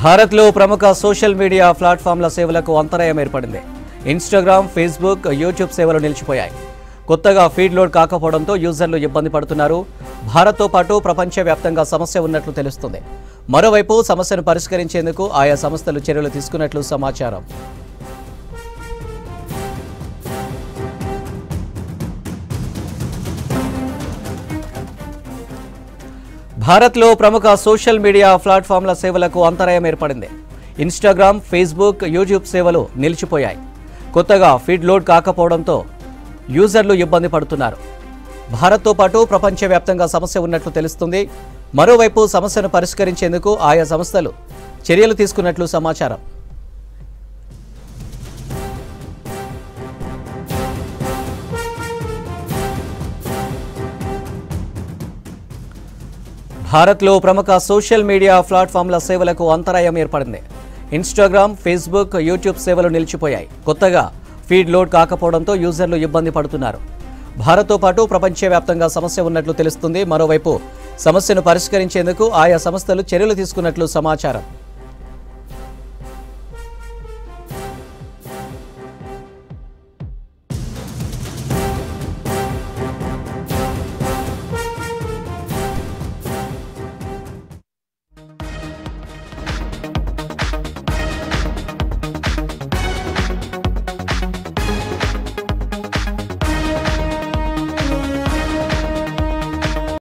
భారత్లో ప్రముఖ social media ప్లాట్ఫామ్ల సేవలకు అంతరాయం ఏర్పడింది. ఇన్‌స్టాగ్రామ్, ఫేస్‌బుక్, యూట్యూబ్ సేవలు నిలిచిపోయాయి. కొత్తగా ఫీడ్ లోడ్ కాకపోవడంతో యూజర్లు ఇబ్బంది పడుతున్నారు. భారత్తో పాటు ప్రపంచవ్యాప్తంగా సమస్య ఉన్నట్లు తెలుస్తుంది. మరోవైపు సమస్యను పరిష్కరించేందుకు ఆయా సంస్థలు చర్యలు తీసుకున్నట్లు సమాచారం. భారత్లో ప్రముఖ సోషల్ మీడియా ప్లాట్ఫామ్ల సేవలకు అంతరాయం ఏర్పడింది. ఇన్‌స్టాగ్రామ్, ఫేస్‌బుక్, యూట్యూబ్ సేవలు నిలిచిపోయాయి. కొత్తగా ఫీడ్ లోడ్ కాకపోవడంతో యూజర్లు ఇబ్బంది పడుతున్నారు. భారత్తో పాటు ప్రపంచవ్యాప్తంగా సమస్య ఉన్నట్లు తెలుస్తుంది. మరోవైపు సమస్యను పరిష్కరించేందుకు ఆయా సంస్థలు చర్యలు తీసుకున్నట్లు సమాచారం. భారత్లో ప్రముఖ సోషల్ మీడియా ప్లాట్ఫామ్ల సేవలకు అంతరాయం ఏర్పడింది. ఇన్‌స్టాగ్రామ్, ఫేస్‌బుక్, యూట్యూబ్ సేవలు నిలిచిపోయాయి. కొత్తగా ఫీడ్ లోడ్ కాకపోవడంతో యూజర్లు ఇబ్బంది పడుతున్నారు. భారత్తో పాటు ప్రపంచవ్యాప్తంగా సమస్య ఉన్నట్లు తెలుస్తుంది. మరోవైపు సమస్యను పరిష్కరించేందుకు ఆయా సంస్థలు చర్యలు తీసుకున్నట్లు సమాచారం.